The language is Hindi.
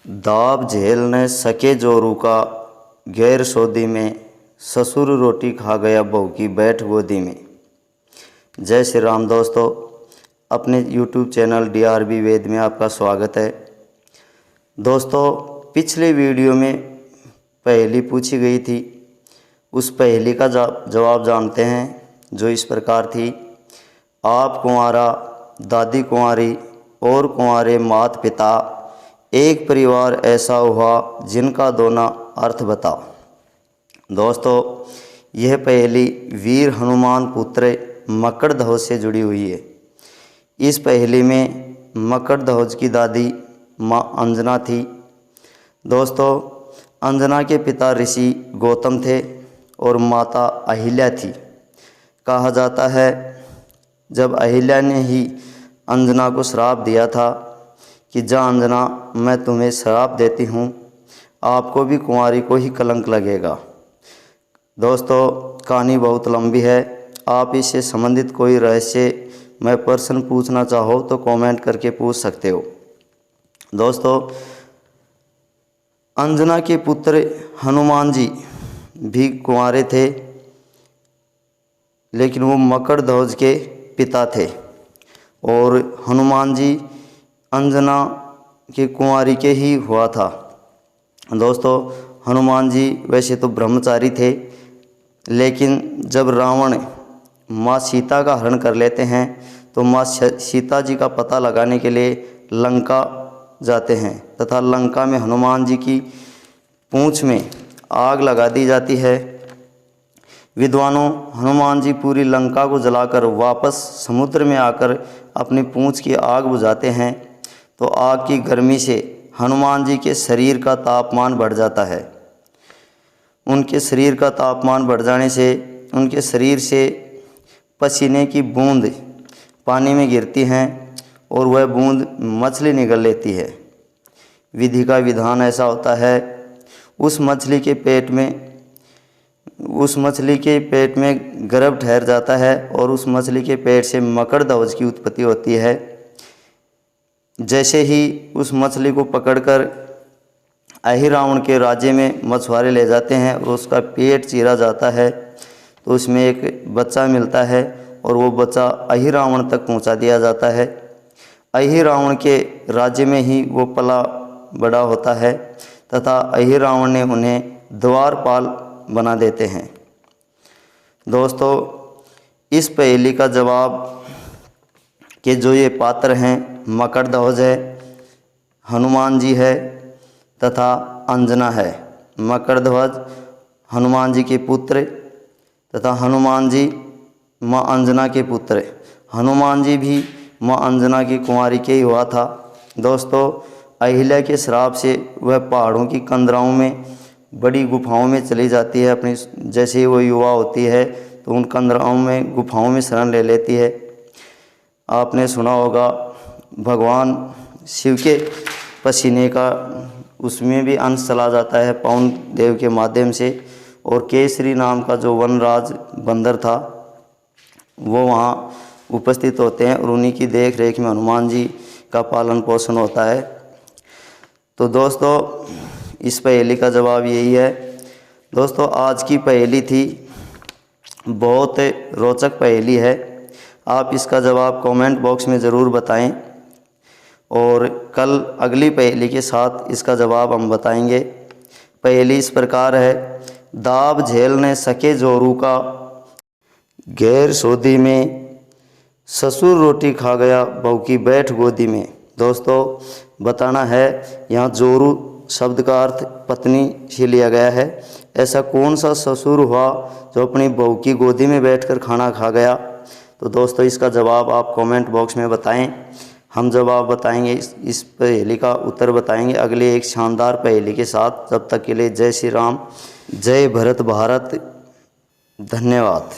दाब झेल न सके जोरू का, गैर सौदी में ससुर रोटी खा गया बहू की बैठ गोदी में। जय श्री राम दोस्तों, अपने YouTube चैनल DRB वेद में आपका स्वागत है। दोस्तों, पिछले वीडियो में पहेली पूछी गई थी, उस पहेली का जवाब जानते हैं, जो इस प्रकार थी। आप कुंवारा, दादी कुंवारी और कुंवारे माता पिता, एक परिवार ऐसा हुआ जिनका दोना अर्थ बता। दोस्तों, यह पहेली वीर हनुमान पुत्र मकड़ध्वज से जुड़ी हुई है। इस पहेली में मकड़ध्वज की दादी माँ अंजना थी। दोस्तों, अंजना के पिता ऋषि गौतम थे और माता अहिल्या थी। कहा जाता है, जब अहिल्या ने ही अंजना को श्राप दिया था कि जा अंजना, मैं तुम्हें श्राप देती हूँ, आपको भी कुंवारी को ही कलंक लगेगा। दोस्तों, कहानी बहुत लंबी है। आप इससे संबंधित कोई रहस्य मैं प्रश्न पूछना चाहो तो कमेंट करके पूछ सकते हो। दोस्तों, अंजना के पुत्र हनुमान जी भी कुंवारे थे, लेकिन वो मकड़ध्वज के पिता थे और हनुमान जी अंजना के कुंवारी के ही हुआ था। दोस्तों, हनुमान जी वैसे तो ब्रह्मचारी थे, लेकिन जब रावण माँ सीता का हरण कर लेते हैं तो माँ सीता जी का पता लगाने के लिए लंका जाते हैं तथा लंका में हनुमान जी की पूंछ में आग लगा दी जाती है। विद्वानों, हनुमान जी पूरी लंका को जलाकर वापस समुद्र में आकर अपनी पूंछ की आग बुझाते हैं तो आग की गर्मी से हनुमान जी के शरीर का तापमान बढ़ जाता है। उनके शरीर का तापमान बढ़ जाने से उनके शरीर से पसीने की बूंद पानी में गिरती हैं और वह बूंद मछली निगल लेती है। विधि का विधान ऐसा होता है, उस मछली के पेट में गर्भ ठहर जाता है और उस मछली के पेट से मकड़ध्वज की उत्पत्ति होती है। जैसे ही उस मछली को पकड़कर अहिरावण के राज्य में मछुआरे ले जाते हैं और उसका पेट चीरा जाता है तो उसमें एक बच्चा मिलता है और वो बच्चा अहिरावण तक पहुंचा दिया जाता है। अहिरावण के राज्य में ही वो पला बड़ा होता है तथा अहिरावण ने उन्हें द्वारपाल बना देते हैं। दोस्तों, इस पहेली का जवाब कि जो ये पात्र हैं, मकड़ध्वज है, हनुमान जी है तथा अंजना है। मकड़ध्वज हनुमान जी के पुत्र तथा हनुमान जी माँ अंजना के पुत्र। हनुमान जी भी माँ अंजना की कुंवारी के ही हुआ था। दोस्तों, अहिल्या के श्राप से वह पहाड़ों की कंदराओं में बड़ी गुफाओं में चली जाती है। अपनी जैसे ही वो युवा होती है तो उन कंदराओं में गुफाओं में शरण ले लेती है। आपने सुना होगा, भगवान शिव के पसीने का उसमें भी अंश चला जाता है पवन देव के माध्यम से, और केसरी नाम का जो वनराज बंदर था वो वहाँ उपस्थित होते हैं और उन्हीं की देख रेख में हनुमान जी का पालन पोषण होता है। तो दोस्तों, इस पहेली का जवाब यही है। दोस्तों, आज की पहेली थी, बहुत रोचक पहेली है। आप इसका जवाब कमेंट बॉक्स में ज़रूर बताएं और कल अगली पहेली के साथ इसका जवाब हम बताएंगे। पहेली इस प्रकार है, दाब झेल न सके जोरू का, गैर सौदी में ससुर रोटी खा गया बहू की बैठ गोदी में। दोस्तों, बताना है, यहाँ जोरू शब्द का अर्थ पत्नी से लिया गया है। ऐसा कौन सा ससुर हुआ जो अपनी बहू की गोदी में बैठकर खाना खा गया? तो दोस्तों, इसका जवाब आप कमेंट बॉक्स में बताएं। हम जवाब बताएंगे, इस पहेली का उत्तर बताएंगे अगले एक शानदार पहेली के साथ। तब तक के लिए जय श्री राम, जय भरत भारत, धन्यवाद।